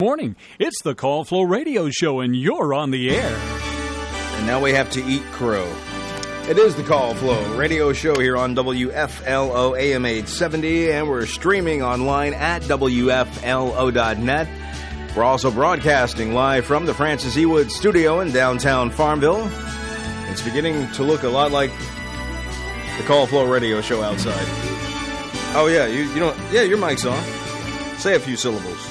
Morning. It's the Call Flow Radio Show, and you're on the air. And now we have to eat crow. It is the Call Flow Radio Show here on WFLO AM 870, and we're streaming online at WFLO.net. We're also broadcasting live from the Francis E. Wood Studio in downtown Farmville. It's beginning to look a lot like the Call Flow Radio Show outside. Oh, yeah, you don't. Yeah, your mic's on. Say a few syllables.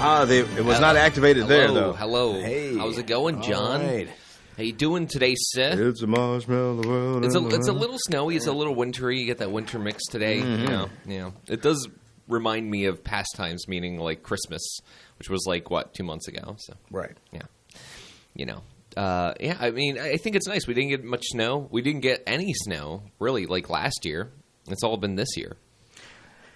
It was not activated there, though. Hello. Hey. How's it going, John? All right. How you doing today, sir? It's a marshmallow world. It's a little snowy. It's a little wintry. You get that winter mix today. Mm-hmm. You know. It does remind me of past times, meaning like Christmas, which was like, 2 months ago? So Right. Yeah. You know. Yeah, I mean, I think it's nice. We didn't get much snow. We didn't get any snow, really, like last year. It's all been this year.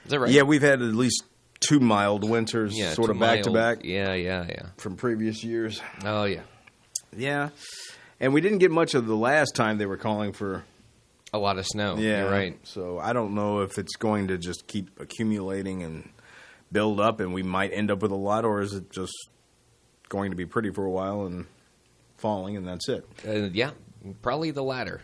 Is that right? Yeah, we've had at least 2 mild winters, sort of back-to-back. Yeah. From previous years. Oh, yeah. Yeah. And we didn't get much of the last time they were calling for... A lot of snow. Yeah. You're right. So I don't know if it's going to just keep accumulating and build up and we might end up with a lot, or is it just going to be pretty for a while and falling and that's it? Yeah, probably the latter.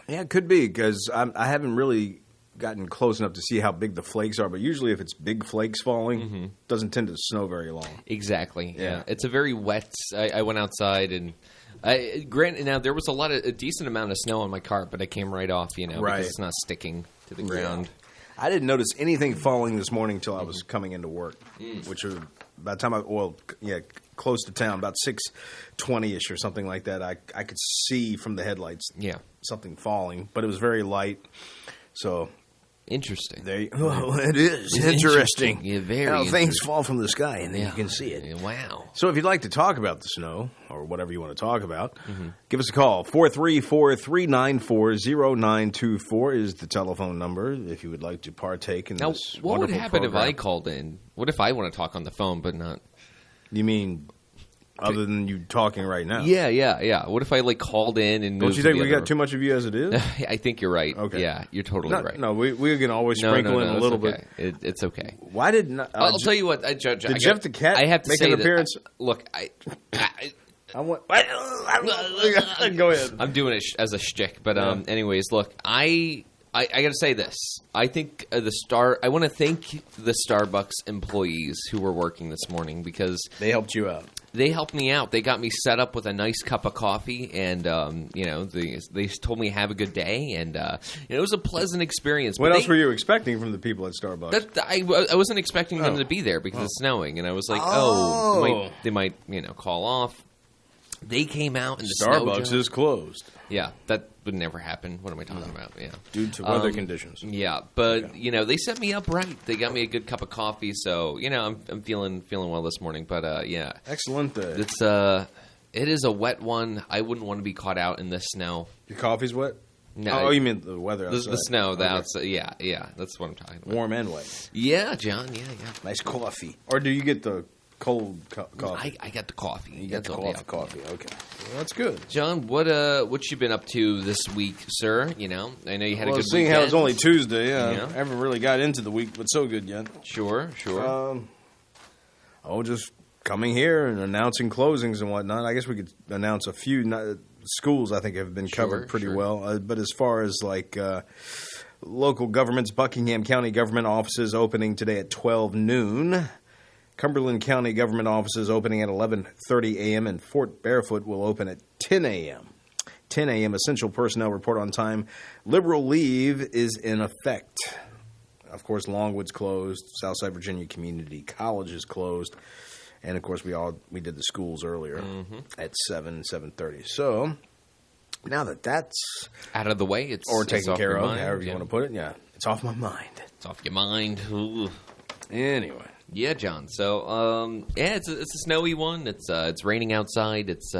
Yeah, it could be, because I haven't really gotten close enough to see how big the flakes are, but usually if it's big flakes falling, it doesn't tend to snow very long. Exactly. Yeah. It's a very wet. I went outside and granted, now there was a decent amount of snow on my car, but I came right off, Right. because it's not sticking to the ground. I didn't notice anything falling this morning until I was coming into work, which was by the time close to town, about 6:20ish or something like that. I could see from the headlights, something falling, but it was very light. So Interesting. It is interesting. Yeah, very how things interesting. fall from the sky and then you can see it. Wow. So if you'd like to talk about the snow or whatever you want to talk about, give us a call. 434-394-0924 is the telephone number if you would like to partake in Now, this what would wonderful happen program. if I called in? What if I want to talk on the phone but not? You mean other than you talking right now? Yeah. What if I called in and Don't moved you to think the we other got too much of you as it is? room? I think you're right. Okay. Yeah, you're totally right. No, we can always sprinkle in a it's little okay. bit. It's okay. Why did not? I'll tell you what, Judge. Did Jeff the Cat I have to make say an appearance? Look, I want. Go ahead. I'm doing it as a shtick, but anyways, look, I got to say this. I think I want to thank the Starbucks employees who were working this morning because They helped you out. they helped me out. They got me set up with a nice cup of coffee, and they told me have a good day, and it was a pleasant experience. What else were you expecting from the people at Starbucks? I wasn't expecting them to be there because it's snowing, and I was like, they might call off. They came out and the Starbucks snow is closed. Yeah, that would never happen. What am I talking about? Yeah, due to weather conditions. Yeah, but they set me up right. They got me a good cup of coffee, so I'm feeling well this morning. But yeah, Excellent. it's it is a wet one. I wouldn't want to be caught out in this snow. Your coffee's wet? No, Oh, you mean the weather outside? the snow, the Okay. outside. Yeah, that's what I'm talking about. Warm and wet. Yeah, John. Yeah. Nice coffee. Or do you get the cold coffee? I got the coffee. You got the That's all coffee. Okay. Well, that's good. John, what you been up to this week, sir? I know you had a good seeing weekend. how it's only Tuesday, I Yeah. haven't really got into the week, but so good yet. Sure. Just coming here and announcing closings and whatnot. I guess we could announce a few schools I think have been covered pretty well. But as far as local governments, Buckingham County government offices opening today at 12 noon. Cumberland County government offices opening at 11:30 a.m. and Fort Barefoot will open at 10 a.m. 10 a.m. Essential personnel report on time. Liberal leave is in effect. Of course, Longwood's closed. Southside Virginia Community College is closed. And, of course, we did the schools earlier at 7:30. So, now that's out of the way, it's taken off care your of, mind, however you want to put it. Yeah, it's off my mind. It's off your mind. Ooh. Anyway. Yeah, John. So, it's a snowy one. It's raining outside. It's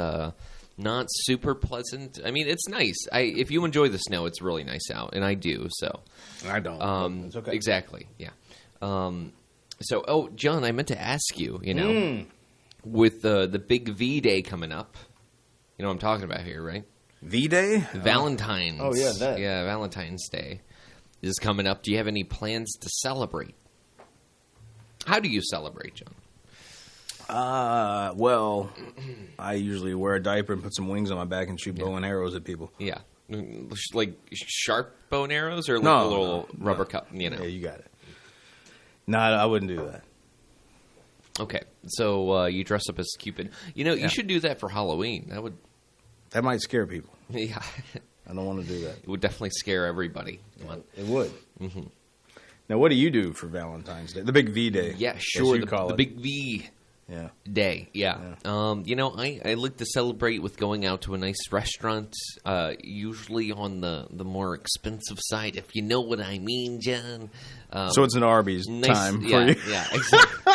not super pleasant. I mean, it's nice. If you enjoy the snow, it's really nice out, and I do. So I don't. It's okay. Exactly. Yeah. So, John, I meant to ask you. With the big V Day coming up, you know what I'm talking about here, right? V-Day? Valentine's. Oh, yeah, that. Yeah, Valentine's Day is coming up. Do you have any plans to celebrate? How do you celebrate, John? Well, I usually wear a diaper and put some wings on my back and shoot bow and arrows at people. Yeah. Like sharp bow and arrows or like a little rubber cup, you know? Yeah, you got it. No, I wouldn't do that. Okay. So you dress up as Cupid. You should do that for Halloween. That might scare people. Yeah. I don't want to do that. It would definitely scare everybody. Yeah, it would. Mm-hmm. Now, what do you do for Valentine's Day? The big V Day. Yeah, sure. The big V Day. Yeah. I like to celebrate with going out to a nice restaurant, usually on the more expensive side, if you know what I mean, John. So it's an Arby's time for you. Yeah, exactly.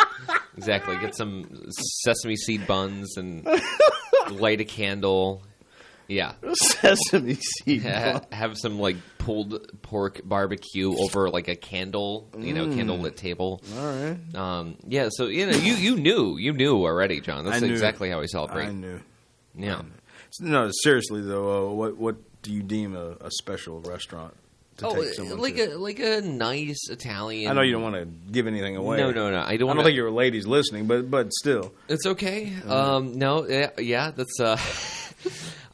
Exactly. Get some sesame seed buns and light a candle. Yeah. Sesame seed buns. Have some like pulled pork barbecue over like a candle, candlelit table. All right. Yeah. So you knew already, John. That's exactly how we celebrate. I knew. Yeah. No, seriously though, what do you deem a special restaurant? Take someone like a nice Italian. I know you don't want to give anything away. No. I don't think your ladies listening, but still, it's okay. No, that's.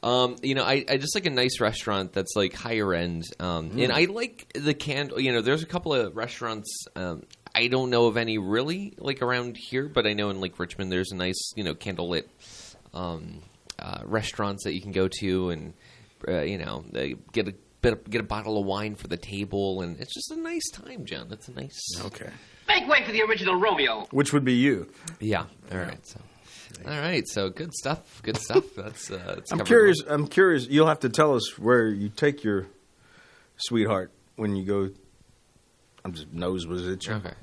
I just like a nice restaurant that's like higher end, and I like the candle. There's a couple of restaurants. I don't know of any really like around here, but I know in like Richmond there's a nice candlelit restaurants that you can go to, and get a bottle of wine for the table, and it's just a nice time, John. It's a nice. Okay. Make way for the original Romeo. Which would be you. Yeah. All right. So good stuff. Good stuff. That's. I'm curious. I'm curious. You'll have to tell us where you take your sweetheart when you go. I'm just nose was itching. Okay.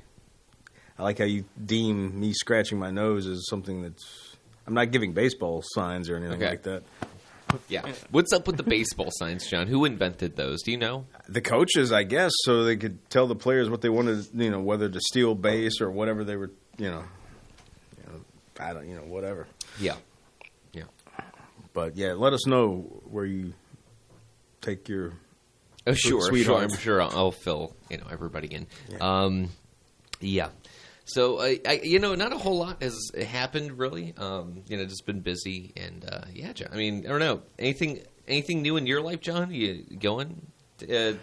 I like how you deem me scratching my nose as something that's. I'm not giving baseball signs or anything like that. Yeah. What's up with the baseball signs, John? Who invented those? Do you know? The coaches, I guess, so they could tell the players what they wanted, whether to steal base or whatever they were, I don't, whatever. Yeah. But yeah, let us know where you take your sure. sweetheart. I'm sure I'll fill everybody in. Yeah. So not a whole lot has happened really. Just been busy and John. I mean, I don't know anything new in your life, John. You going,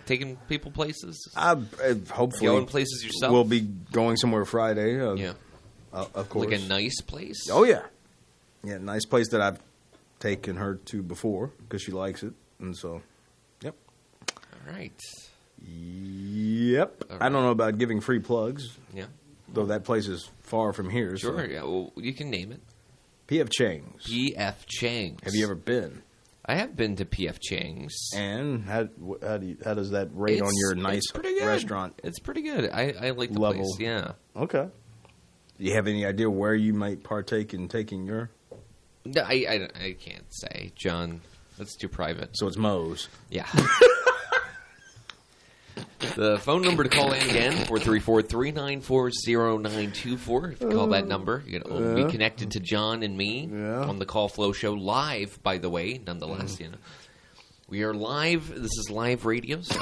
taking people places? Hopefully, going places yourself. We'll be going somewhere Friday. Of course, like a nice place. Oh yeah, nice place that I've taken her to before because she likes it, and so, yep. All right. Yep. All right. I don't know about giving free plugs. Yeah. Though that place is far from here. Sure, so. yeah. Well, you can name it. P.F. Chang's. P.F. Chang's. Have you ever been? I have been to P.F. Chang's. And how does that rate on your nice restaurant? It's pretty good. I like the level. place. Yeah. Okay. Do you have any idea where you might partake in taking your? No, I can't say, John. That's too private. So it's Moe's. Yeah. The phone number to call in again, 434-394-0924. If you call that number, you'll be connected to John and me on the Call Flow Show live, by the way, nonetheless. We are live. This is live radio, so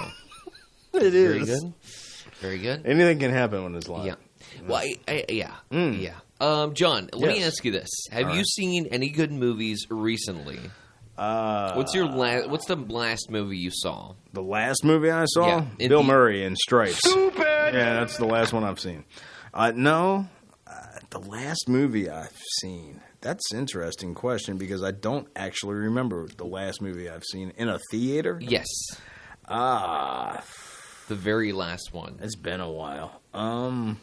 it is. Very good. Very good. Anything can happen when it's live. Yeah. Well, yeah. John, let me ask you this. Have you seen any good movies recently? What's the last movie you saw? The last movie I saw? Yeah, Bill Murray in Stripes. Stupid! Yeah, that's the last one I've seen. No, the last movie I've seen. That's an interesting question because I don't actually remember the last movie I've seen in a theater. Yes. The very last one. It's been a while. Do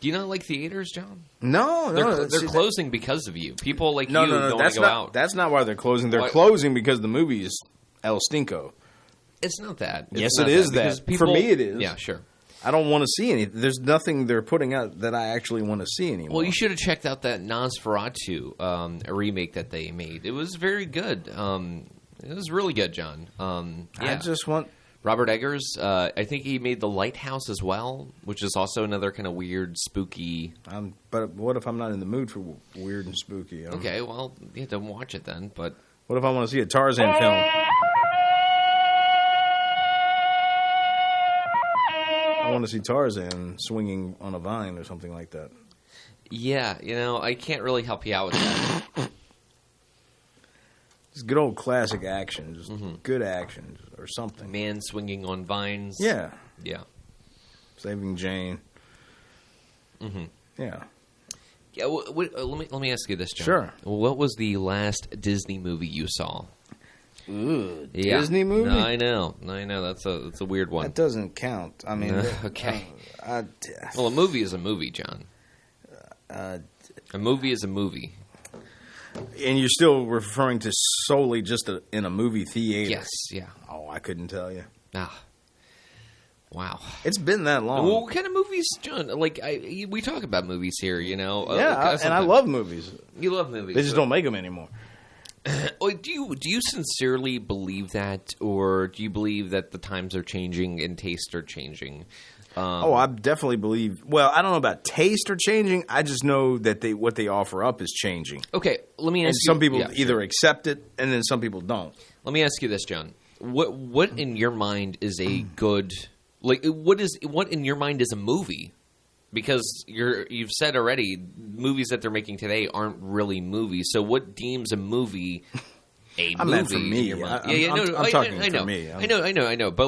you not like theaters, John? No. They're closing because of you. People like you don't want to go out. That's not why they're closing. They're closing because the movie is El Stinko. It's not that. Yes, it is that. For me, it is. Yeah, sure. I don't want to see any. There's nothing they're putting out that I actually want to see anymore. Well, you should have checked out that Nosferatu remake that they made. It was very good. It was really good, John. I just want... Robert Eggers, I think he made The Lighthouse as well, which is also another kind of weird, spooky... But what if I'm not in the mood for weird and spooky? Okay, well, you don't watch it then, but... What if I want to see a Tarzan film? I want to see Tarzan swinging on a vine or something like that. Yeah, I can't really help you out with that. Just good old classic action, just good action or something. Man swinging on vines. Yeah. Yeah. Saving Jane. Mm-hmm. Yeah. Yeah. Let me ask you this, John. Sure. What was the last Disney movie you saw? Ooh, Yeah. Disney movie? No, I know. That's a weird one. That doesn't count. I mean, okay. Well, a movie is a movie, John. A movie is a movie. And you're still referring to solely just in a movie theater? Yes. Yeah. Oh, I couldn't tell you. Wow. It's been that long. Well, what kind of movies, John? Like, we talk about movies here, Yeah, and I love movies. You love movies. They just don't make them anymore. Do you sincerely believe that, or do you believe that the times are changing and tastes are changing? I definitely believe. Well, I don't know about taste or changing. I just know that what they offer up is changing. Okay, let me ask you. Some people either accept it, and then some people don't. Let me ask you this, John. What in your mind is a good? Like, what in your mind is a movie? Because you've said already, movies that they're making today aren't really movies. So what deems a movie a movie? Meant for me. I'm talking for me. I know. But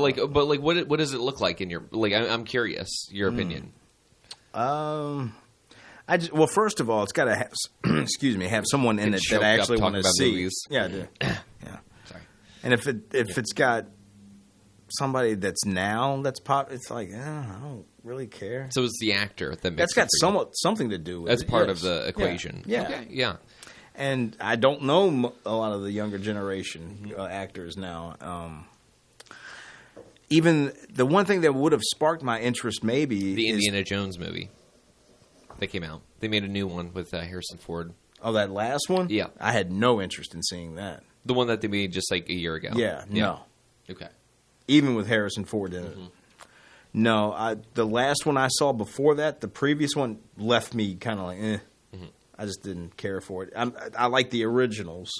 what does it look like in your? Like, I'm curious your opinion. Well, first of all, it's got to have, have someone in it that I actually want to see. Movies. Yeah, I do. Yeah. Sorry. And if it's got somebody that's pop, it's like I don't really care. So it's the actor that makes that's got something to do with that's it. That's part of the equation. Yeah. Okay. Yeah. And I don't know a lot of the younger generation actors now. Even the one thing that would have sparked my interest maybe the Indiana Jones movie that came out. They made a new one with Harrison Ford. Oh, that last one? Yeah. I had no interest in seeing that. The one that they made just like a year ago. Yeah. No. Okay. Even with Harrison Ford in it. No, the last one I saw before that, the previous one left me kind of like, I just didn't care for it. I like the originals,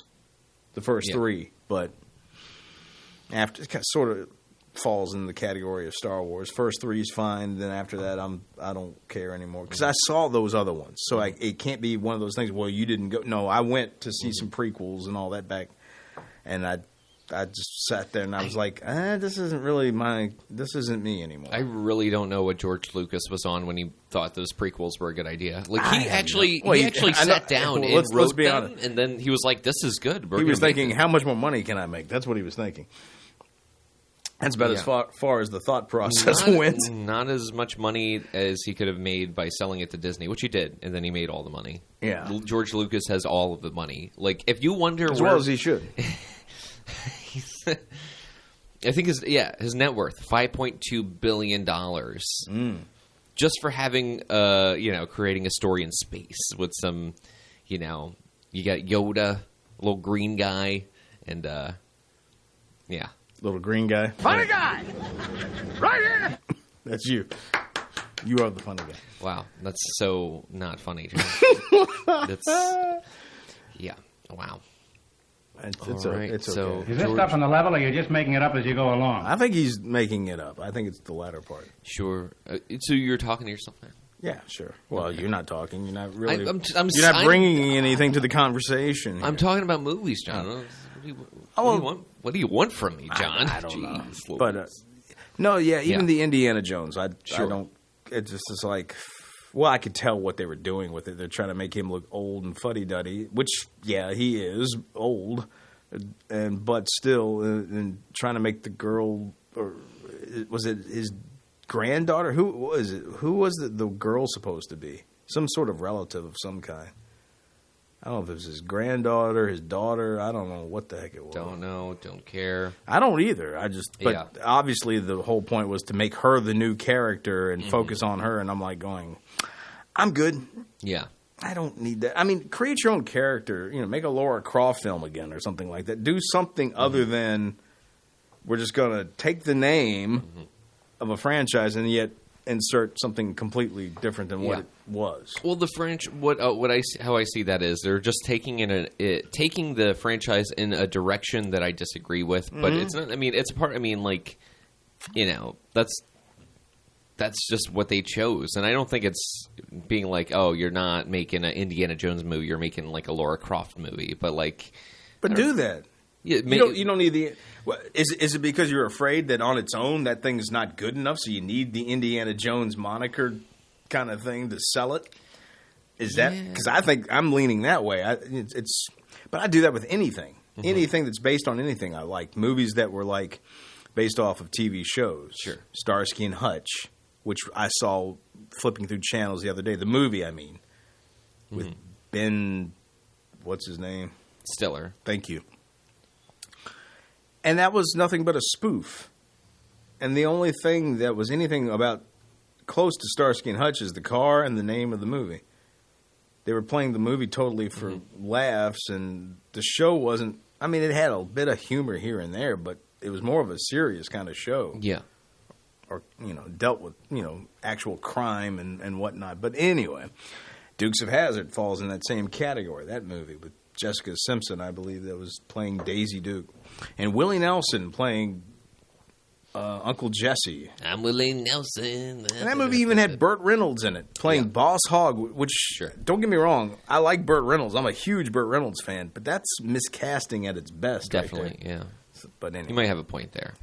the first three, but after it kind of sort of falls in the category of Star Wars. First three is fine, then after that I don't care anymore because I saw those other ones, so it can't be one of those things. Well, you didn't go. No, I went to see some prequels and all that back, and I just sat there and I was like, this isn't me anymore. I really don't know what George Lucas was on when he thought those prequels were a good idea. Like he actually sat down and wrote them, and then he was like, "This is good." He was thinking, "How much more money can I make?" That's what he was thinking. That's about as far as the thought process went. Not as much money as he could have made by selling it to Disney, which he did, and then he made all the money. Yeah, George Lucas has all of the money. Like, if you wonder well as he should. I think his net worth $5.2 billion just for having creating a story in space with some, you got Yoda, little green guy, and little green guy, funny guy, right here. That's you. You are the funny guy. Wow, that's so not funny, John. That's wow. It's okay. Is this stuff on the level, or you're just making it up as you go along? I think he's making it up. I think it's the latter part. Sure. So you're talking to yourself now? Yeah, sure. Well, you're not talking. You're not really. I'm you're not bringing anything to the conversation here. I'm talking about movies, John. What do you want from me, John? I don't know. But even the Indiana Jones. I don't. It's just like. Well, I could tell what they were doing with it. They're trying to make him look old and fuddy-duddy, which, he is old, but still, and trying to make the girl, or was it his granddaughter? Who was it? Who was the girl supposed to be? Some sort of relative of some kind. I don't know if it was his granddaughter, his daughter. I don't know what the heck it was. Don't know. Don't care. I don't either. But obviously the whole point was to make her the new character and focus on her. And I'm like going, I'm good. Yeah. I don't need that. I mean, create your own character. Make a Laura Croft film again or something like that. Do something other than we're just going to take the name of a franchise and yet insert something completely different than what it was. Well, the how I see that is they're just taking taking the franchise in a direction that I disagree with, but it's not. I mean, it's a part. I mean, like, that's that's just what they chose. And I don't think it's being like, oh, you're not making an Indiana Jones movie, you're making like a Lara Croft movie. But like, do that. Yeah, you don't need the. Is it because you're afraid that on its own that thing's not good enough, so you need the Indiana Jones moniker kind of thing to sell it? Is that because I think I'm leaning that way? But I do that with anything, anything that's based on anything I like. Movies that were like based off of TV shows, sure. Starsky and Hutch, which I saw flipping through channels the other day. The movie, I mean, with Ben, what's his name? Stiller. Thank you. And that was nothing but a spoof. And the only thing that was anything about close to Starsky and Hutch is the car and the name of the movie. They were playing the movie totally for laughs, and the show wasn't. I mean, it had a bit of humor here and there, but it was more of a serious kind of show. Yeah. Or, dealt with, actual crime and whatnot. But anyway, Dukes of Hazzard falls in that same category, that movie, with Jessica Simpson, I believe, that was playing Daisy Duke. And Willie Nelson playing Uncle Jesse. I'm Willie Nelson. And that movie even had Burt Reynolds in it, playing Boss Hogg, which, don't get me wrong, I like Burt Reynolds. I'm a huge Burt Reynolds fan, but that's miscasting at its best. Definitely, right there. yeah. But anyway. You might have a point there.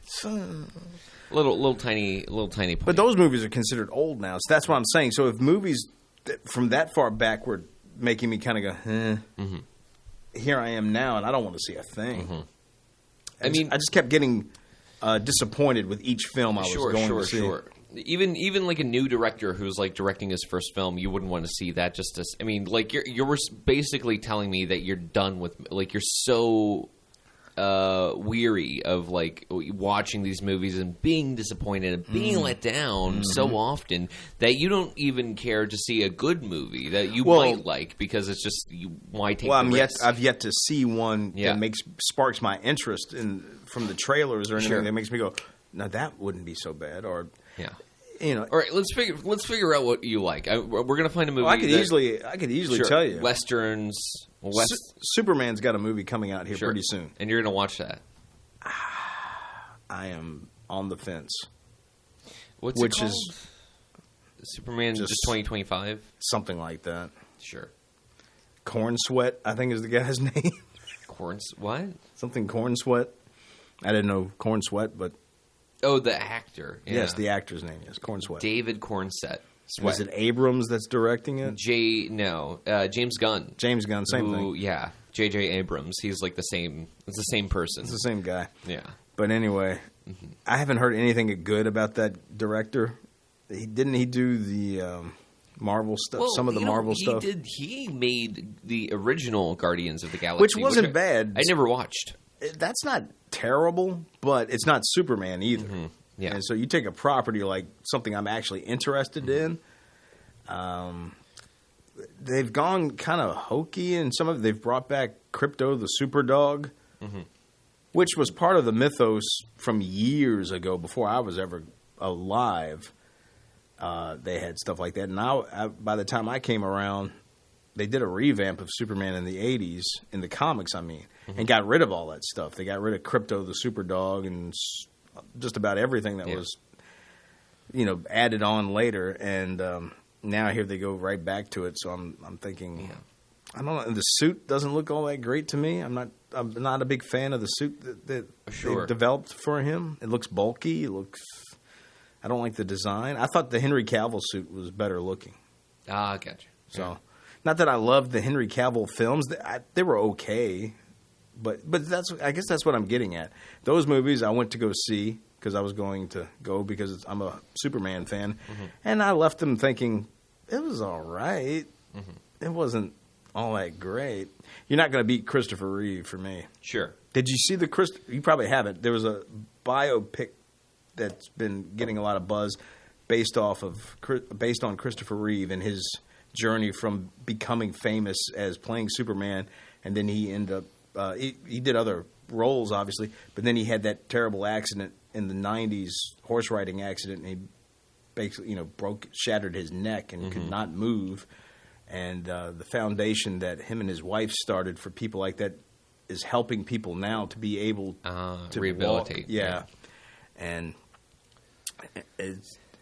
Little tiny point. But those movies are considered old now, so that's what I'm saying. So if movies from that far backward making me kind of go, here I am now, and I don't want to see a thing. I just kept getting disappointed with each film I was going to see. Sure. Even like a new director who's like directing his first film, you wouldn't want to see that. Like you're basically telling me that you're done with, like, you're so weary of like watching these movies and being disappointed and being let down so often that you don't even care to see a good movie that you might like, because it's just why take the risk? I've yet to see one that sparks my interest from the trailers or anything that makes me go, now that wouldn't be so bad, or all right, let's figure out what you like. We're gonna find a movie. I could easily tell you. Westerns. Superman's got a movie coming out here pretty soon, and you're gonna watch that. I am on the fence. What's it called? Superman just 2025, something like that. Sure. Corn Sweat, I think, is the guy's name. What? Something Corn Sweat. I didn't know Corn Sweat, but the actor. Yeah. Yes, the actor's name is Corn Sweat. David Cornsett. Is it Abrams that's directing it? James Gunn. James Gunn, same thing. Yeah, J.J. Abrams. He's like the same. It's the same person. It's the same guy. Yeah. But anyway, I haven't heard anything good about that director. Didn't he do the Marvel stuff? Some of the Marvel stuff. He made the original Guardians of the Galaxy, which wasn't bad. I never watched. That's not terrible, but it's not Superman either. Yeah. And so you take a property like something I'm actually interested in. They've gone kind of hokey, and some of it, they've brought back Crypto the Superdog, which was part of the mythos from years ago before I was ever alive. They had stuff like that. And by the time I came around, they did a revamp of Superman in the 80s, in the comics, I mean, and got rid of all that stuff. They got rid of Crypto the Superdog and just about everything that was, added on later. And now here they go right back to it. So I'm thinking, I don't know. The suit doesn't look all that great to me. I'm not a big fan of the suit that they developed for him. It looks bulky. I don't like the design. I thought the Henry Cavill suit was better looking. Ah, gotcha. So, not that I loved the Henry Cavill films. They were okay. But I guess that's what I'm getting at. Those movies I went to go see because I was going to go because I'm a Superman fan. And I left them thinking, it was all right. It wasn't all that great. You're not going to beat Christopher Reeve for me. Sure. Did you see you probably haven't. There was a biopic that's been getting a lot of buzz based on Christopher Reeve and his journey from becoming famous as playing Superman, and then he ended up he did other roles, obviously, but then he had that terrible accident in the 90s, horse riding accident, and he basically, shattered his neck and could not move. And the foundation that him and his wife started for people like that is helping people now to be able to rehabilitate. Walk. Yeah. And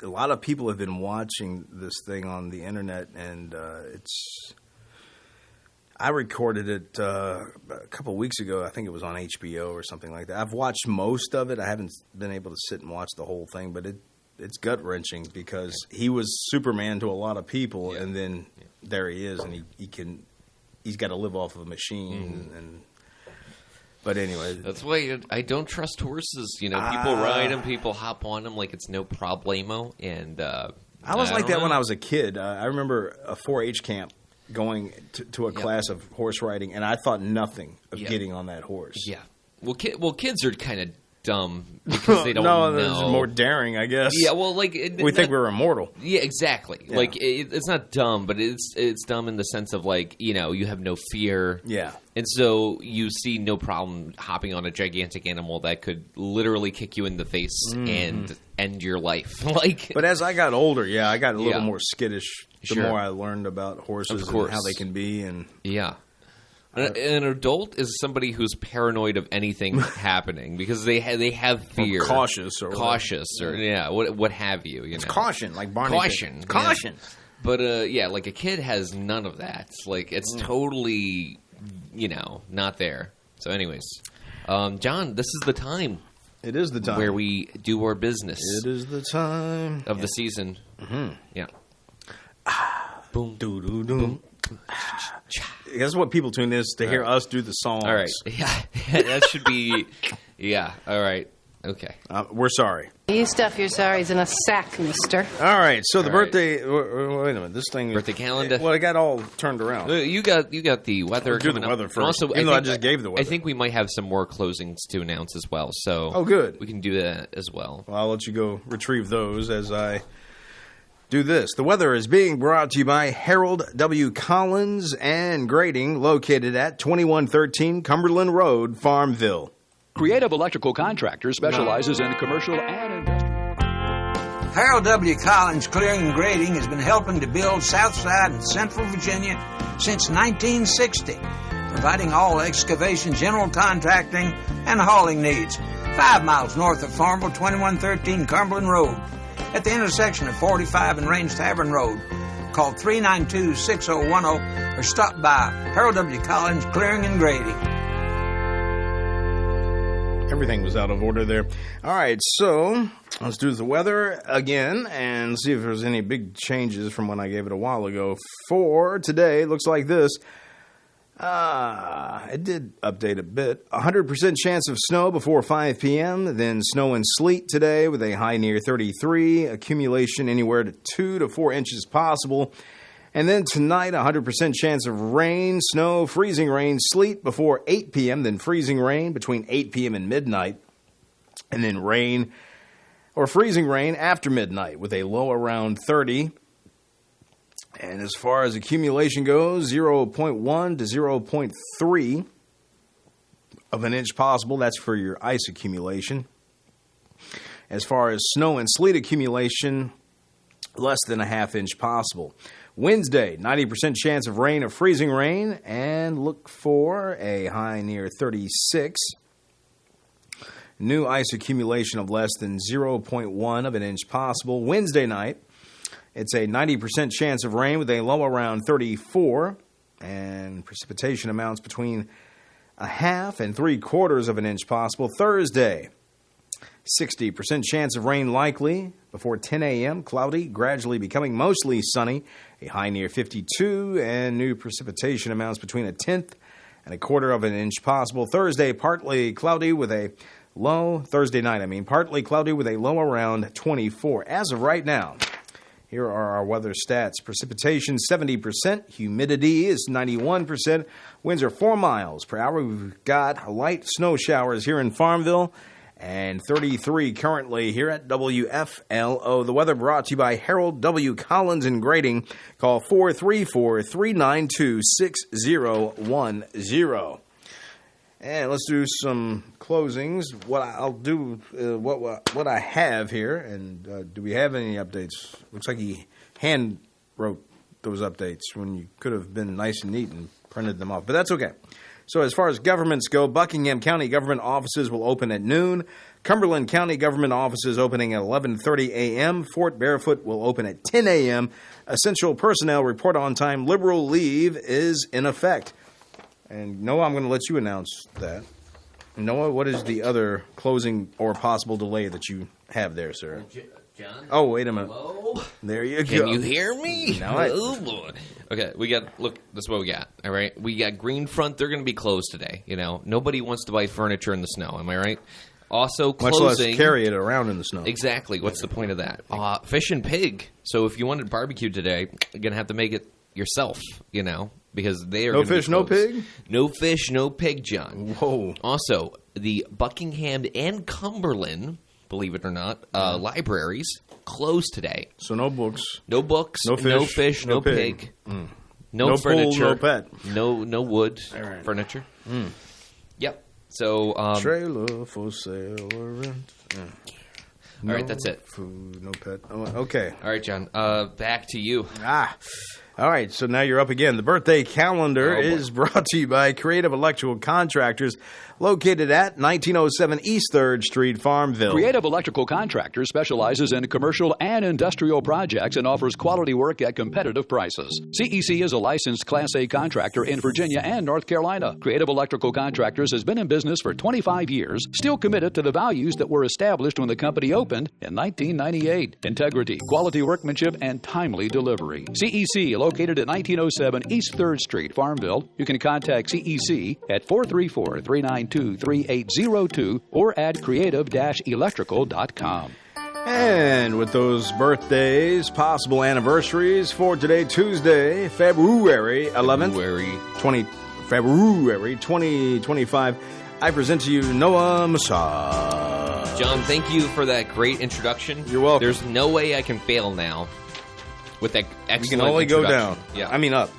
a lot of people have been watching this thing on the internet, and it's. I recorded it a couple of weeks ago. I think it was on HBO or something like that. I've watched most of it. I haven't been able to sit and watch the whole thing, but it's gut-wrenching because he was Superman to a lot of people, and then there he is, and he's got to live off of a machine. And but anyway, that's why I don't trust horses. You know, people ride them, people hop on them like it's no problemo. And I was like that when I was a kid. I remember a 4-H camp. Going to a class of horse riding, and I thought nothing of getting on that horse. Yeah. Well, kids are kind of dumb because they don't know. There's more daring, I guess. Yeah, well, like... we think we're immortal. Yeah, exactly. Yeah. Like, it's not dumb, but it's dumb in the sense of, like, you know, you have no fear. Yeah. And so you see no problem hopping on a gigantic animal that could literally kick you in the face and end your life. Like, but as I got older, I got a little more skittish the more I learned about horses and how they can be. And an adult is somebody who's paranoid of anything happening because they have fear, or cautious, or what have you. It's caution, like Barney. Caution. But like a kid has none of that. Like it's totally, not there. So, anyways, John, this is the time. It is the time where we do our business. It is the time of the season. Mm-hmm. Yeah. Boom, doo doo doo. That's what people tune in to hear us do the songs. All right. Yeah, that should be. Yeah. All right. Okay. We're sorry. You stuff your sorries in a sack, mister. All right. So the birthday. Wait a minute. This thing. Birthday calendar. Well, it got all turned around. You got the weather. We'll do the weather first. Also, I just gave the weather. I think we might have some more closings to announce as well. So. Good. We can do that as well. Well, I'll let you go retrieve those as I do this. The weather is being brought to you by Harold W. Collins and Grading, located at 2113 Cumberland Road, Farmville. Creative Electrical Contractor specializes in commercial and industrial. Harold W. Collins Clearing and Grading has been helping to build Southside and Central Virginia since 1960, providing all excavation, general contracting, and hauling needs. 5 miles north of Farmville, 2113 Cumberland Road, at the intersection of 45 and Range Tavern Road. Call 392-6010 or stop by Harold W. Collins Clearing and Grading. Everything was out of order there. All right, so let's do the weather again and see if there's any big changes from when I gave it a while ago. For today, it looks like this. It did update a bit. 100% chance of snow before 5 p.m., then snow and sleet today with a high near 33, accumulation anywhere to 2 to 4 inches possible. And then tonight, 100% chance of rain, snow, freezing rain, sleet before 8 p.m., then freezing rain between 8 p.m. and midnight, and then rain or freezing rain after midnight with a low around 30. And as far as accumulation goes, 0.1 to 0.3 of an inch possible. That's for your ice accumulation. As far as snow and sleet accumulation, less than a half inch possible. Wednesday, 90% chance of rain or freezing rain, and look for a high near 36. New ice accumulation of less than 0.1 of an inch possible. Wednesday night, it's a 90% chance of rain with a low around 34, and precipitation amounts between a half and 3/4 of an inch possible. Thursday, 60% chance of rain likely before 10 a.m. Cloudy, gradually becoming mostly sunny. A high near 52, and new precipitation amounts between a 1/10 and a 1/4 of an inch possible. Thursday, partly cloudy with a low. Thursday night, partly cloudy with a low around 24. As of right now, here are our weather stats. Precipitation 70%, humidity is 91%, winds are 4 miles per hour. We've got light snow showers here in Farmville, and 33 currently here at WFLO. The weather brought to you by Harold W. Collins and Grading. Call 434-392-6010. And let's do some closings. What I'll do, what I have here, and do we have any updates? Looks like he hand wrote those updates when you could have been nice and neat and printed them off, but that's okay. So as far as governments go, Buckingham County government offices will open at noon. Cumberland County government offices opening at 11:30 a.m. Fort Barefoot will open at 10 a.m. Essential personnel report on time. Liberal leave is in effect. And Noah, I'm going to let you announce that. Noah, what is the other closing or possible delay that you have there, sir? John? Oh, wait a minute. Hello? There you go. Can you hear me? No, Oh, boy. Okay, this is what we got, all right? We got Greenfront. They're going to be closed today, Nobody wants to buy furniture in the snow, am I right? Also closing. Much less carry it around in the snow. Exactly. What's the point of that? Fish and pig. So if you wanted barbecue today, you're going to have to make it yourself, because they are no fish, no pig? No fish, no pig, John. Whoa. Also, the Buckingham and Cumberland, believe it or not, libraries closed today. So no books. No books, no fish, no pig. No furniture. Pool, no pet. No wood right. furniture. Yep. So trailer for sale or rent. All right, that's it. Food, no pet. Oh, okay. All right, John. Back to you. All right, so now you're up again. The birthday calendar is brought to you by Creative Electrical Contractors, located at 1907 East 3rd Street, Farmville. Creative Electrical Contractors specializes in commercial and industrial projects and offers quality work at competitive prices. CEC is a licensed Class A contractor in Virginia and North Carolina. Creative Electrical Contractors has been in business for 25 years, still committed to the values that were established when the company opened in 1998. Integrity, quality workmanship, and timely delivery. CEC, located at 1907 East 3rd Street, Farmville. You can contact CEC at 434-392-3802 or at creative-electrical.com. And with those birthdays, possible anniversaries for today, Tuesday, February 11th, February 2025, I present to you Noah Massad. John, thank you for that great introduction. You're welcome. There's no way I can fail now with that excellent You can only go introduction. down. Yeah. I mean up.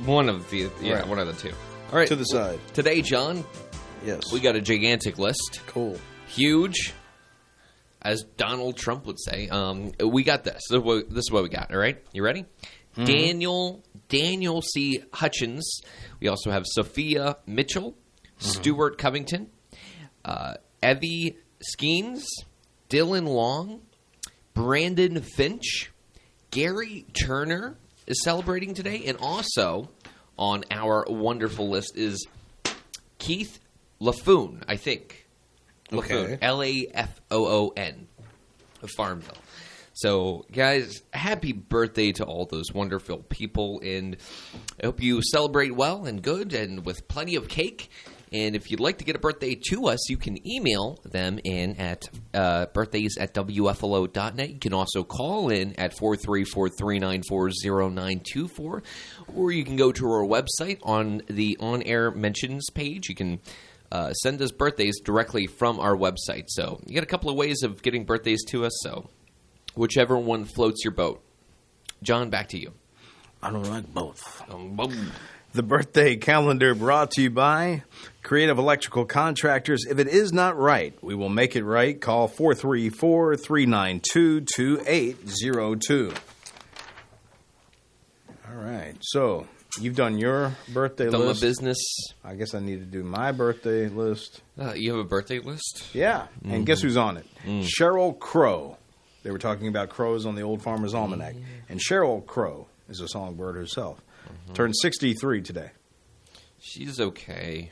One of the Right. one of the two. All right. To the side. Today, John, Yes. we got a gigantic list. Cool. Huge, as Donald Trump would say. We got this. This is what we got, all right? You ready? Mm-hmm. Daniel C. Hutchins. We also have Sophia Mitchell, Stuart Covington, Evie Skeens, Dylan Long, Brandon Finch, Gary Turner is celebrating today, and also on our wonderful list is Keith Lafoon, I think. Okay. Lafoon, Lafoon of Farmville. So, guys, happy birthday to all those wonderful people, and I hope you celebrate well and good and with plenty of cake. And if you'd like to get a birthday to us, you can email them in at birthdays@wflo.net. You can also call in at 434-394-0924, or you can go to our website on the on-air mentions page. You can send us birthdays directly from our website. So you got a couple of ways of getting birthdays to us, so whichever one floats your boat. John, back to you. I don't like both. The birthday calendar brought to you by Creative Electrical Contractors. If it is not right, we will make it right. Call 434-392-2802. All right. So you've done your birthday Done list. my business. I guess I need to do my birthday list. You have a birthday list? Yeah. And guess who's on it? Sheryl Crow. They were talking about crows on the Old Farmer's Almanac. And Sheryl Crow is a songbird herself. Turned 63 today. She's okay.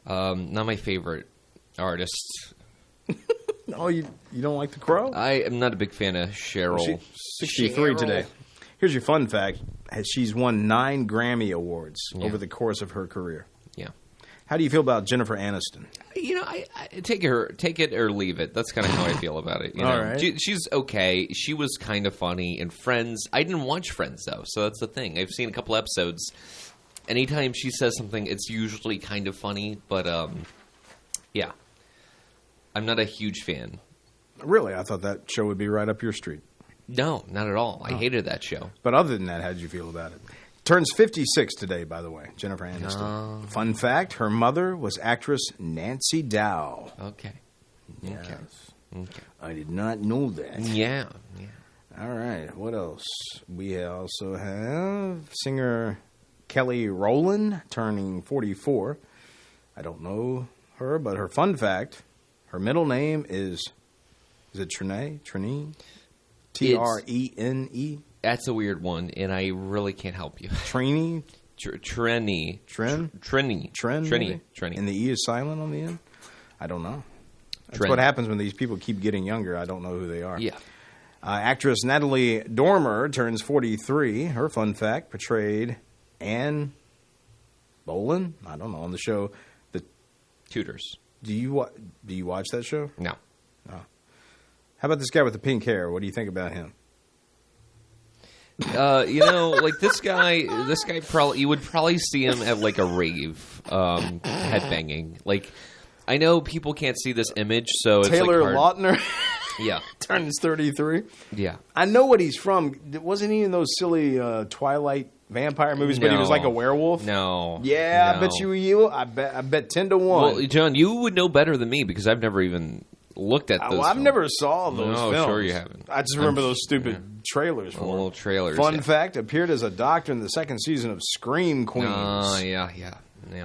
Not my favorite artist. Oh, you don't like the crow? I am not a big fan of Cheryl. She's 63 today. Here's your fun fact. She's won 9 Grammy Awards over the course of her career. Yeah. How do you feel about Jennifer Aniston? I take it or leave it. That's kind of how I feel about it. All right. She's okay. She was kind of funny in Friends. I didn't watch Friends, though, so that's the thing. I've seen a couple episodes. Anytime she says something, it's usually kind of funny, but, yeah. I'm not a huge fan. Really? I thought that show would be right up your street. No, not at all. I hated that show. But other than that, how did you feel about it? Turns 56 today, by the way, Jennifer Aniston. Fun fact, her mother was actress Nancy Dow. Okay. Yes. Okay. I did not know that. Yeah. All right. What else? We also have singer Kelly Rowland, turning 44. I don't know her, but her fun fact, her middle name is it Trene? Trene? Trene? That's a weird one, and I really can't help you. Trini? Trenny. Trini? And the E is silent on the end? I don't know. That's what happens when these people keep getting younger. I don't know who they are. Yeah. Actress Natalie Dormer turns 43. Her fun fact, portrayed Anne Boleyn? I don't know, on the show The Tudors. Do you watch that show? No. Oh. How about this guy with the pink hair? What do you think about him? Like this guy probably, you would probably see him at like a rave, headbanging. Like, I know people can't see this image, so it's Taylor like hard. Lautner. Yeah. Turns 33. Yeah. I know what he's from. Wasn't he in those silly Twilight vampire movies? But he was like a werewolf. No. Yeah, no. I bet you. I bet 10 to 1. Well, John, you would know better than me because I've never even looked at those. I've films. never saw those films. No, sure you haven't. I just remember those stupid trailers for little them. trailers. Fun fact: appeared as a doctor in the second season of Scream Queens. Oh, yeah.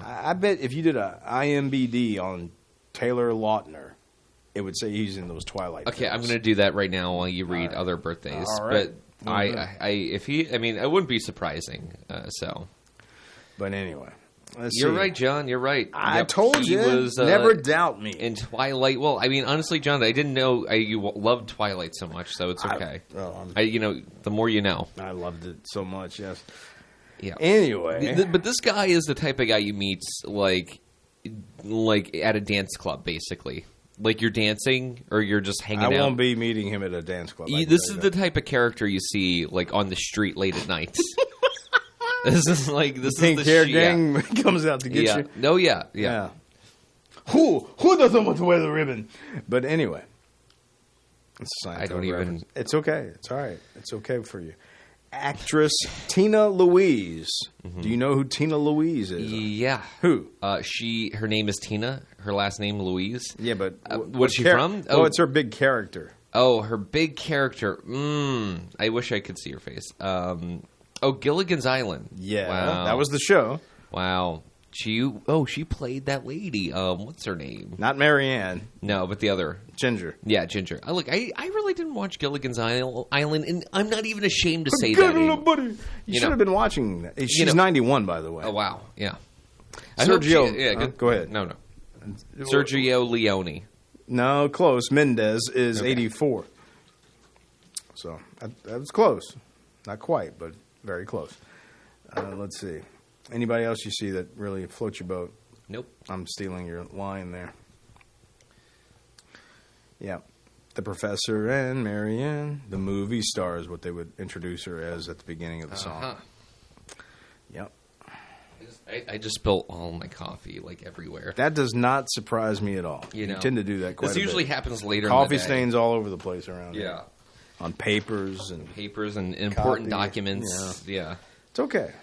I bet if you did a IMBD on Taylor Lautner, it would say he's in those Twilight. Okay, films. I'm going to do that right now while you read other birthdays. All right. But it wouldn't be surprising. But anyway, you're right, John. You're right. I told you. Was, never doubt me. In Twilight. Well, I mean, honestly, John, I didn't know you loved Twilight so much, so it's okay. The more you know. I loved it so much. Yes. Yeah. Anyway, but this guy is the type of guy you meet like at a dance club, basically. Like you're dancing or you're just hanging out. I won't be meeting him at a dance club. This is the type of character you see like on the street late at night. This is the pink hair gang comes out to get you. No, yeah. Who doesn't want to wear the ribbon? But anyway, I don't even. It's okay. It's all right. It's okay for you. Actress Tina Louise. Mm-hmm. Do you know who Tina Louise is? Yeah. Who? Her name is Tina. Her last name Louise. Yeah, but what's she from? Oh, it's her big character. Oh, her big character. I wish I could see her face. Gilligan's Island. Yeah, wow. That was the show. Wow. She played that lady. What's her name? Not Marianne. No, but the other. Ginger. Yeah, Ginger. Look, I really didn't watch Gilligan's Island, and I'm not even ashamed to say that. Buddy. You should have been watching that. She's 91, by the way. Oh, wow. Yeah. Sergio. Go ahead. No. Sergio Leone. No, close. Mendez is 84. So, that was close. Not quite, but very close. Let's see. Anybody else you see that really floats your boat? Nope. I'm stealing your line there. Yeah. The Professor and Marianne. The movie star is what they would introduce her as at the beginning of the song. Yep. I just spilled all my coffee like everywhere. That does not surprise me at all. You tend to do that quite a bit. This usually happens later Coffee in the day. stains all over the place around here. Yeah. On papers and important documents. Yeah. It's okay.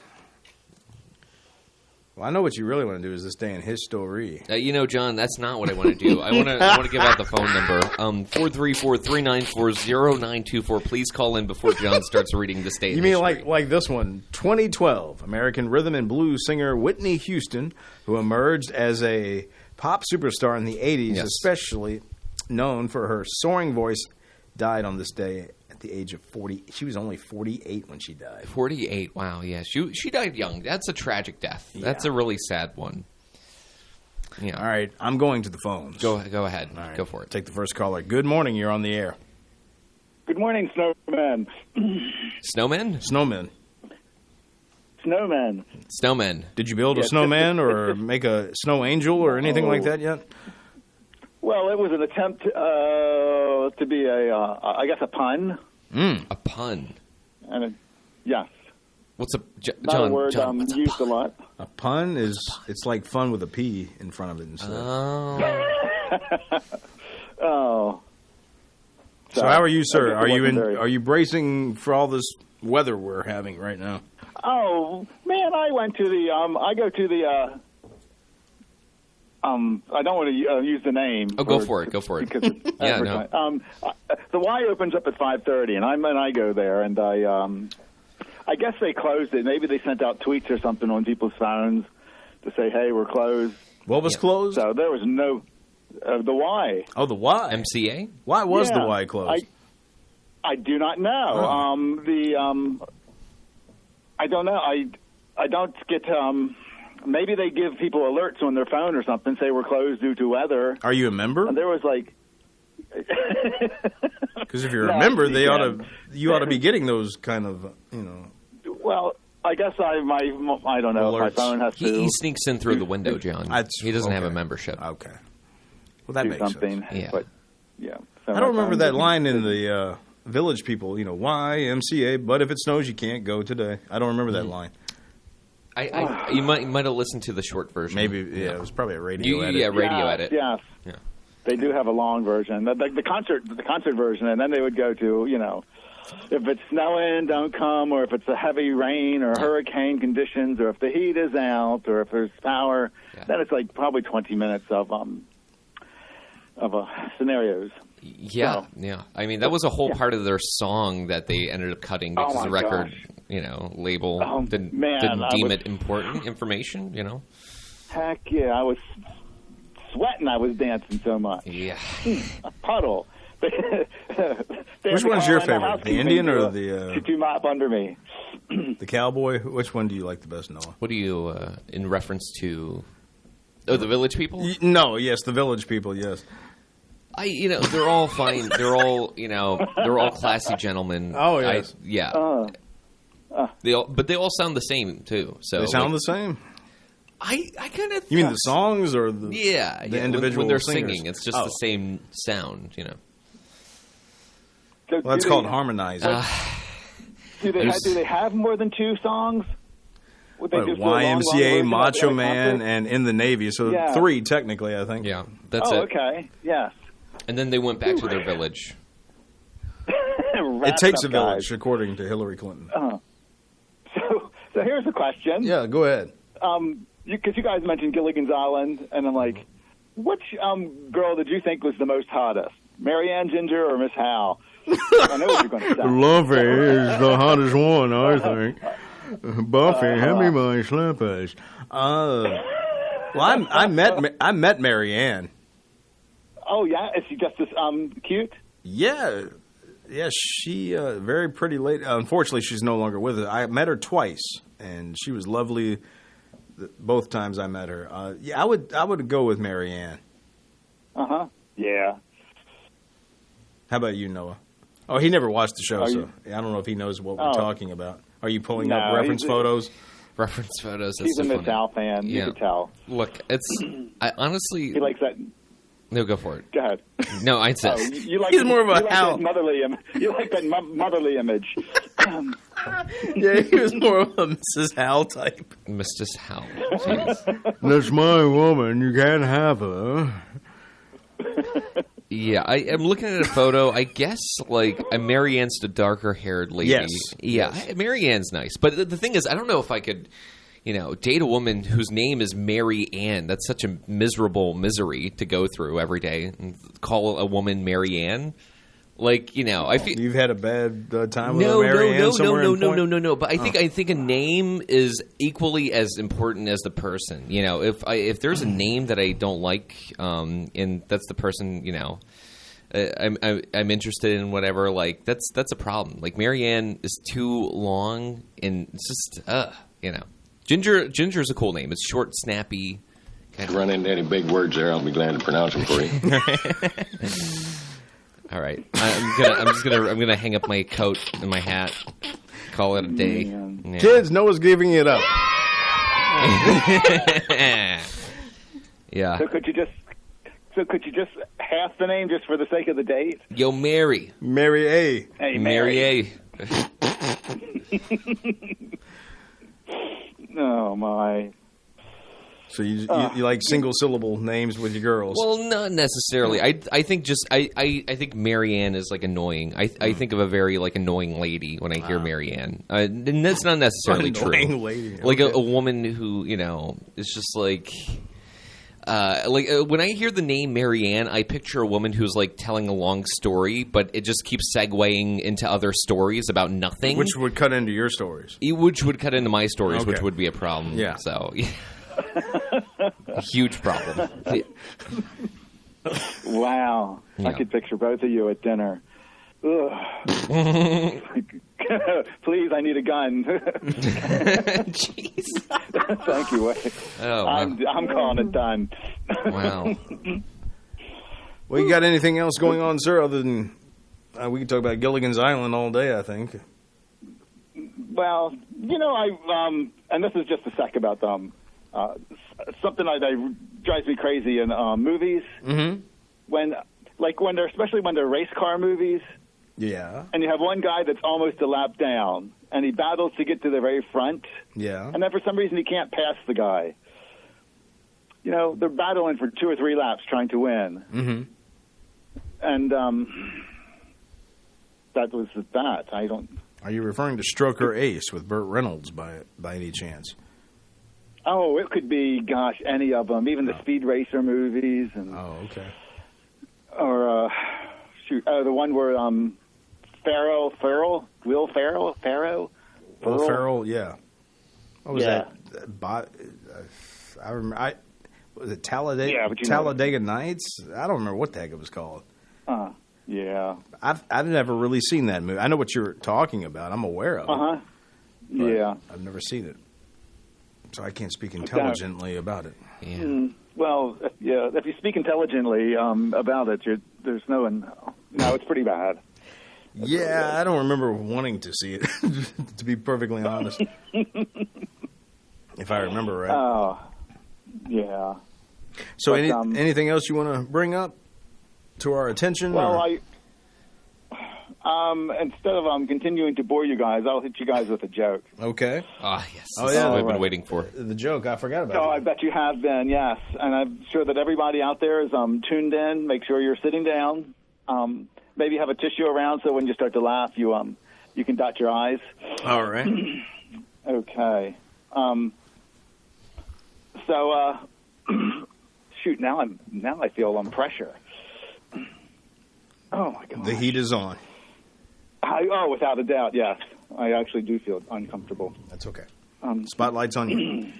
Well, I know what you really want to do is this day in history. John, that's not what I want to do. I want to give out the phone number. 434-394-0924. Please call in before John starts reading this day in history. You mean like this one? 2012, American rhythm and blues singer Whitney Houston, who emerged as a pop superstar in the 80s, especially known for her soaring voice, died on this day at the age of 40. She was only 48 when she died. 48. Wow. Yeah. She died young. That's a tragic death. Yeah. That's a really sad one. Yeah. All right. I'm going to the phones. Go ahead. All right. Go for it. Take the first caller. Good morning. You're on the air. Good morning, snowman. Snowman? Snowman. Did you build a snowman or make a snow angel or anything like that yet? Well, it was an attempt to be I guess a pun. A pun. And yes. What's a John? Not a word John, used a lot. A pun is it's like fun with a P in front of it instead. Oh. So how are you, sir? Are you bracing for all this weather we're having right now? Oh man, I went to the I go to the I don't want to use the name. Oh, go for it. Because it's the Y opens up at 5:30, and I go there, and I I guess they closed it. Maybe they sent out tweets or something on people's phones to say, "Hey, we're closed." What was closed? So there was no the Y. Oh, the Y. MCA. Why was the Y closed? I do not know. I don't know. I don't get. Maybe they give people alerts on their phone or something. Say we're closed due to weather. Are you a member? And there was like. Because if you're a member, you ought to be getting those kind of, Well, I guess I don't know. Alerts. My phone has to. He sneaks in through the window, John. He doesn't have a membership. Okay. Well, that do makes something. sense. Yeah. But, yeah. So I don't remember that line in the Village People. YMCA. But if it snows, you can't go today. I don't remember that line. You might have listened to the short version. Maybe. Yeah, it was probably a radio edit. Yeah, radio edit. Yes. Yeah. They do have a long version, the concert version, and then they would go to, if it's snowing, don't come, or if it's a heavy rain or hurricane conditions, or if the heat is out, or if there's power. Yeah. Then it's like probably 20 minutes of scenarios. Yeah, yeah. I mean, that was a whole part of their song that they ended up cutting because the record, label didn't deem it important information. Heck yeah, I was sweating. I was dancing so much. Yeah, a puddle. Which one's your favorite, the Indian or the to mop under me? The cowboy? Which one do you like the best, Noah? What do you in reference to? Oh, the Village People? No, yes, the Village People. Yes. They're all fine. They're all, they're all classy gentlemen. Oh yes, but they all sound the same too. So they sound the same. I kind of. You mean the songs or the individual when they're singers? singing? It's just the same sound, So well, that's called harmonizing. Do they have more than 2 songs? YMCA, Macho Man, and In the Navy. So 3 technically, I think. Yeah, that's it. Oh, okay. Yes. And then they went back to their village. It takes a village, according to Hillary Clinton. So here's the question. Yeah, go ahead. Because you guys mentioned Gilligan's Island, and I'm like, which girl did you think was the most hottest? Marianne, Ginger, or Miss Hal? I know what you're going to say. Luffy is the hottest one, I think. Buffy, hand me my slippers. Well, I met Marianne. Oh yeah, is she just as cute? Yeah, she very pretty lady. Unfortunately, she's no longer with us. I met her twice, and she was lovely. Both times I met her. I would go with Marianne. Yeah. How about you, Noah? Oh, he never watched the show, so I don't know if he knows what we're talking about. Are you pulling up reference photos? Reference photos. He's a Miss Hal fan. Yeah. You can tell. Look, I honestly. He likes that. No, go for it. Go ahead. No, I insist. He's more of a Hal. You like that motherly image. Yeah, he was more of a Mrs. Hal type. Mrs. Hal. Jeez. That's my woman. You can't have her. Yeah, I am looking at a photo. I guess, Marianne's the darker-haired lady. Yes. Yeah, yes. Marianne's nice. But the thing is, I don't know if I could, date a woman whose name is Mary Ann. That's such a misery to go through every day. And call a woman Mary Ann. I feel you've had a bad time with Mary Ann somewhere in Point? No. But I think a name is equally as important as the person. If there's a name that I don't like, and that's the person, I'm interested in, whatever. That's a problem. Mary Ann is too long, and it's just Ginger's a cool name. It's short, snappy. If you run into any big words there, I'll be glad to pronounce them for you. All right, I'm gonna hang up my coat and my hat. Call it a day. Yeah. Kids, Noah's giving it up. Yeah. So could you just half the name just for the sake of the date? Yo, Mary A. Hey, Mary A. Oh my. So you like single syllable names with your girls? Well, not necessarily. I think I think Marianne is annoying. I think of a very annoying lady when I hear Marianne, and that's not necessarily true. Annoying lady, a woman who is just when I hear the name Marianne, I picture a woman who's like telling a long story, but it just keeps segueing into other stories about nothing. Which would cut into your stories. Which would cut into my stories, which would be a problem. Yeah. So, a huge problem. Wow. Yeah. I could picture both of you at dinner. Ugh. Please, I need a gun. Jeez. Thank you, Wade. Oh, I'm calling it done. Wow. Well, you got anything else going on, sir, other than we can talk about Gilligan's Island all day, I think. Well, and this is just a sec about something that drives me crazy in movies. Mm-hmm. Especially when they're race car movies. Yeah. And you have one guy that's almost a lap down, and he battles to get to the very front. Yeah. And then for some reason he can't pass the guy. They're battling for 2 or 3 laps trying to win. Mm-hmm. And that was that. I don't. Are you referring to Stroker Ace with Burt Reynolds by any chance? Oh, it could be, any of them, even the Speed Racer movies. And, okay. Or, the one where Will Ferrell? Will Ferrell, yeah. What was that? I remember. Was it Talladega? Yeah, Talladega Nights? I don't remember what the heck it was called. Yeah. I've never really seen that movie. I know what you're talking about. I'm aware of it. Yeah. I've never seen it, so I can't speak intelligently about it. Yeah. Well, if you speak intelligently about it, there's no, it's pretty bad. Yeah, I don't remember wanting to see it, to be perfectly honest. If I remember right. Oh, yeah. So anything else you want to bring up to our attention? Well, instead of continuing to bore you guys, I'll hit you guys with a joke. Okay. Yes. This is what I've been waiting for. The joke, I forgot about it. I bet you have been, yes. And I'm sure that everybody out there is tuned in. Make sure you're sitting down. Maybe have a tissue around so when you start to laugh, you can dot your eyes. All right. Okay. Shoot, now I feel pressure. Oh, my God. The heat is on. Without a doubt, yes. I actually do feel uncomfortable. That's okay. Spotlight's on you.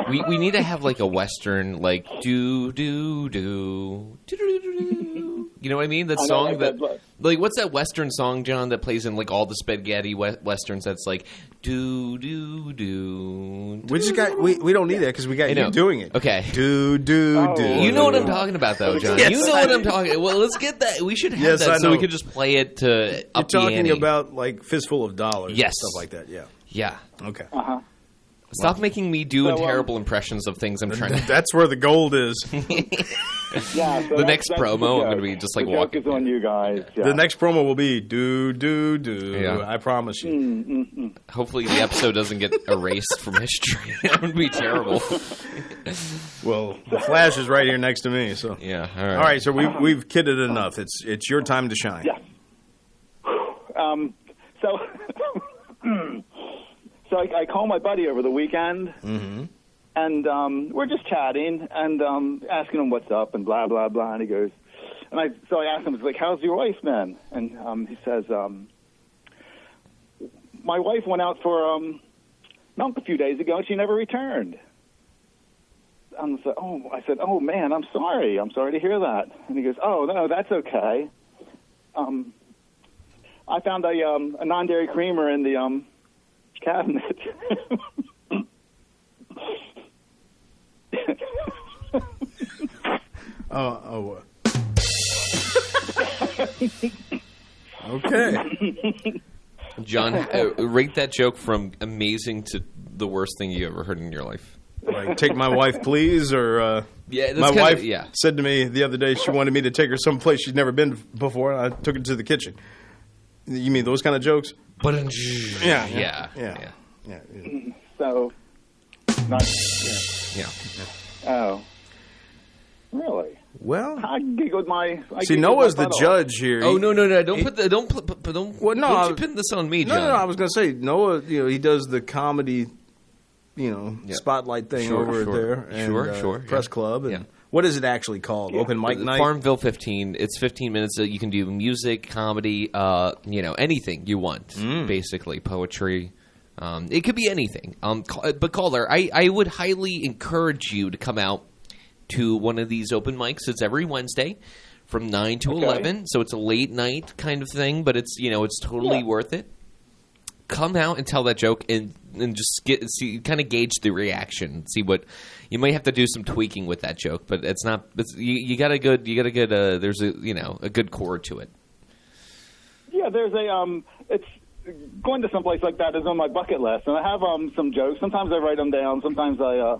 We need to have like a Western, like do do do do do do do. You know what I mean? That song what's that Western song, John, that plays in like all the spaghetti Westerns? That's like do do do. We just got we don't need that because we got you doing it. Okay. Do do do. You know what I'm talking about, though, John. Yes, you know what I'm talking. Well, let's get that. We should have that so we could just play it to. You're talking about like Fistful of Dollars, yes, and stuff like that. Yeah. Yeah. Okay. Stop making me do terrible impressions of things I'm trying to... That's where the gold is. Yeah. So the next promo, I'm going to be just like walking. The joke is on you guys. Yeah. The next promo will be do, do, do. Yeah. I promise you. Hopefully the episode doesn't get erased from history. That would be terrible. Well, the Flash is right here next to me. So yeah. All right, so we've kidded enough. It's your time to shine. Yeah. So I call my buddy over the weekend, and we're just chatting and asking him what's up and blah blah blah. And he goes, I asked him, like, "How's your wife, man?" And he says, "My wife went out for milk a few days ago, and she never returned." And I said, "Oh man, I'm sorry to hear that." And he goes, "Oh no, that's okay. I found a non-dairy creamer in the cabinet." Okay. John, rate that joke from amazing to the worst thing you ever heard in your life. Like, take my wife, please, or yeah, my wife said to me the other day she wanted me to take her someplace she'd never been before, and I took her to the kitchen. You mean those kind of jokes? But yeah. So, not yeah. Oh, really? Well, I giggled my. See, Noah's the judge here. Oh no! Don't put this on me, John. No. I was going to say Noah. He does the comedy spotlight thing over there. And, Press Club. And what is it actually called? Open mic night? Farmville 15. It's 15 minutes that you can do music, comedy, anything you want, basically. Poetry. It could be anything. But caller, I would highly encourage you to come out to one of these open mics. It's every Wednesday from 9 to 11. So it's a late night kind of thing, but it's it's totally worth it. Come out and tell that joke and just kind of gauge the reaction. See what you might have to do some tweaking with that joke, but it's not. You got a good. There's a good core to it. Yeah, there's it's going to some place like that is on my bucket list, and I have some jokes. Sometimes I write them down. Sometimes I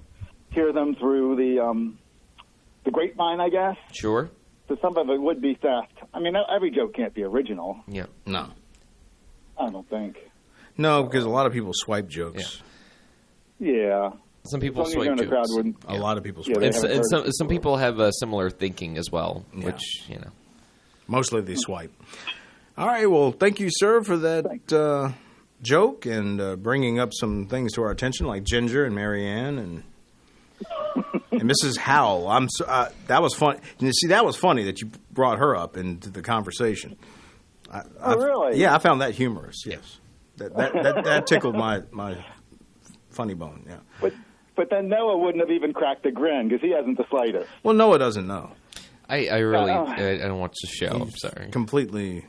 hear them through the grapevine, I guess. Sure. So some of it would be theft. I mean, every joke can't be original. Yeah. No. I don't think. No, because a lot of people swipe jokes. Yeah. Some people swipe jokes. A lot of people swipe. And some people have similar thinking as well, which mostly they swipe. All right. Well, thank you, sir, for that joke and bringing up some things to our attention, like Ginger and Marianne and Mrs. Howell. That was fun. You see, that was funny that you brought her up into the conversation. Really? Yeah, I found that humorous. Yes. That tickled my funny bone. Yeah. But then Noah wouldn't have even cracked a grin because he hasn't the slightest. Well, Noah doesn't know. I really I don't watch the show. I'm sorry. Completely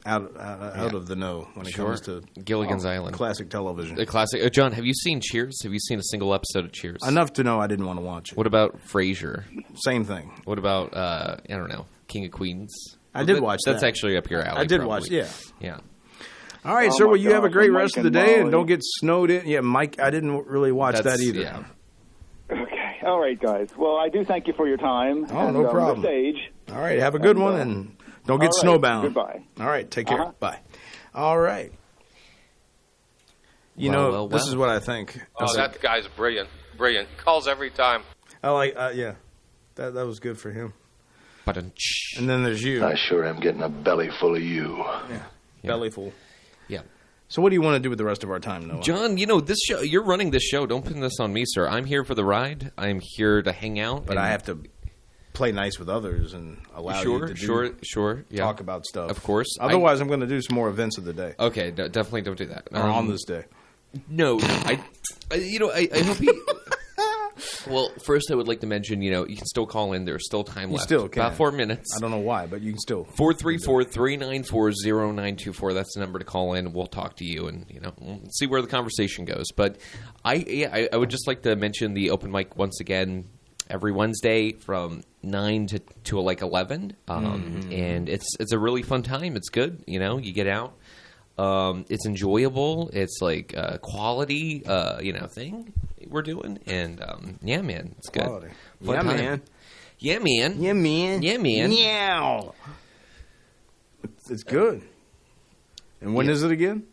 out of the know when it comes to Gilligan's Island, classic television. The classic. John, have you seen Cheers? Have you seen a single episode of Cheers? Enough to know I didn't want to watch it. What about Frasier? Same thing. What about I don't know, King of Queens? I did watch that. That's actually up your alley. I did probably. watch. Yeah. Yeah. All right, sir. Well, you have a great rest of the day, and don't get snowed in. Yeah, Mike, I didn't really watch that either. Yeah. Okay. All right, guys. Well, I do thank you for your time. Oh, no problem. The stage. All right. Have a good one, and don't get snowbound. Goodbye. All right. Take care. Bye. All right. This is what I think. Oh, that guy's brilliant. Brilliant. Calls every time. I like, yeah. That was good for him. And then there's you. I sure am getting a belly full of you. Yeah. Belly full. Yeah. So what do you want to do with the rest of our time, Noah? John, this show, you're running this show. Don't pin this on me, sir. I'm here for the ride. I'm here to hang out. But I have to play nice with others and allow you to talk about stuff. Of course. Otherwise, I'm going to do some more events of the day. Okay, definitely don't do that. Or on this day. No, I hope he... Well, first I would like to mention, you can still call in. There's still time left. Still can. About 4 minutes. I don't know why, but you can still. 434-394-0924. That's the number to call in. We'll talk to you and, we'll see where the conversation goes. But I would just like to mention the open mic once again every Wednesday from 9 to like 11. And it's a really fun time. It's good. You get out. It's enjoyable. It's like a quality, thing we're doing. And, yeah, man, it's good. Quality. Fun Yeah, time. man. Yeah, man. Yeah, man. Yeah, man. Meow. It's good. And when is it again?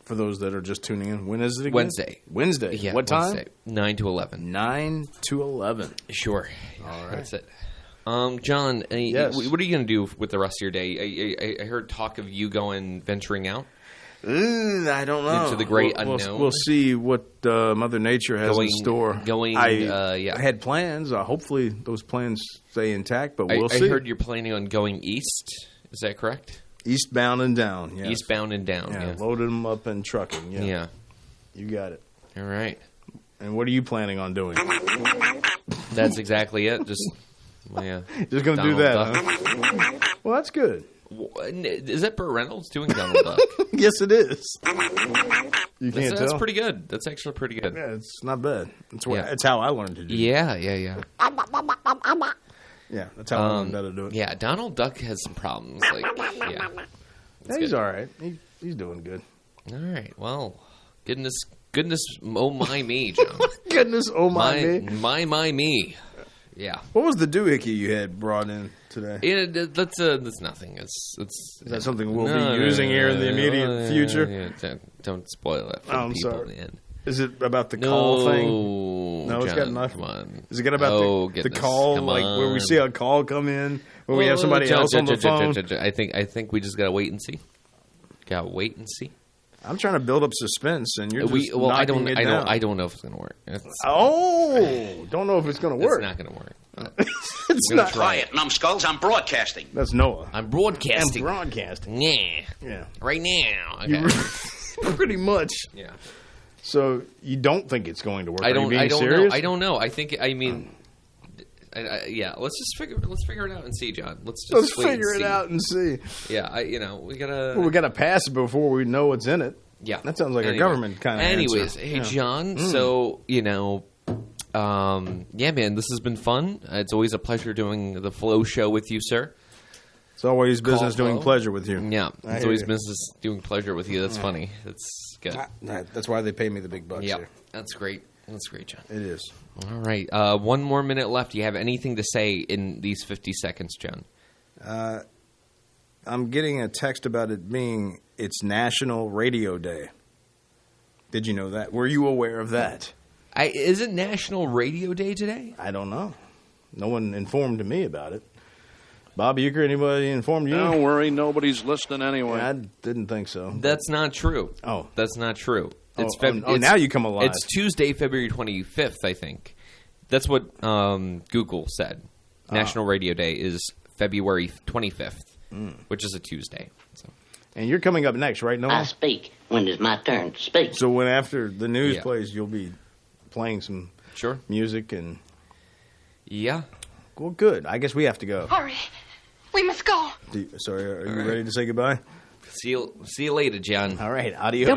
For those that are just tuning in, when is it again? Wednesday. Yeah, what time? Wednesday. 9 to 11. 9 to 11. Sure. All right. That's it. John, yes. What are you going to do with the rest of your day? I heard talk of you venturing out. I don't know. Into the great unknown. We'll see what Mother Nature has in store. I had plans. Hopefully those plans stay intact, but we'll see. I heard you're planning on going east. Is that correct? Eastbound and down, yes. Eastbound and down, yeah. Loading them up in trucking, yeah. Yeah. You got it. All right. And what are you planning on doing? That's exactly it. Just going to do that, huh? Well, that's good. Is that Burt Reynolds doing Donald Duck? Yes, it is. You can't tell? That's pretty good. That's actually pretty good. Yeah, it's not bad. It's how I learned to do it. Yeah. Yeah, that's how I learned how to do it. Yeah, Donald Duck has some problems. He's all right. He's doing good. All right. Well, goodness, oh my me, John. Goodness, oh my me. My me. Yeah. What was the doohickey you had brought in today? Yeah, that's nothing. Is that something we'll be using here in the immediate future? Yeah, don't spoil it for I'm people sorry. in the end. Is it about the call thing? No, it's got nothing. Come on. Is it about the call, like where we see a call come in, where we have somebody else on the phone? I think we just gotta wait and see. I'm trying to build up suspense, and you're just I knocking it down. I don't know if it's going to work. Don't know if it's going to work. It's not going to work. It's not. Quiet, numbskulls. I'm broadcasting. That's Noah. I'm broadcasting. Yeah. Right now. Okay. Pretty much. Yeah. So you don't think it's going to work? I don't serious? know. I don't know. I think. I mean. Yeah, let's figure it out and see, John. Let's figure it out and see. Yeah, we gotta. We gotta pass it before we know what's in it. Yeah, that sounds like a government kind of. Anyways, answer. Hey John. So yeah, man, this has been fun. It's always a pleasure doing the Flow Show with you, sir. It's always business doing pleasure with you. Yeah, it's always business doing pleasure with you. That's funny. That's good. That's why they pay me the big bucks. Yeah, here. that's great. That's great, John. It is. All right. 1 more minute left. Do you have anything to say in these 50 seconds, John? I'm getting a text about it's National Radio Day. Did you know that? Were you aware of that? Is it National Radio Day today? I don't know. No one informed me about it. Bob Euchre, anybody informed you? Don't worry. Nobody's listening anyway. I didn't think so. That's not true. Oh. That's not true. Now you come alive. It's Tuesday, February 25th, I think. That's what Google said. National Radio Day is February 25th, which is a Tuesday. So. And you're coming up next, right, Noah? I speak when it's my turn to speak. So when after the news plays, you'll be playing some music and... Yeah. Well, good. I guess we have to go. Hurry. We must go. Sorry, are you ready to say goodbye? See you later, John. All right, adios.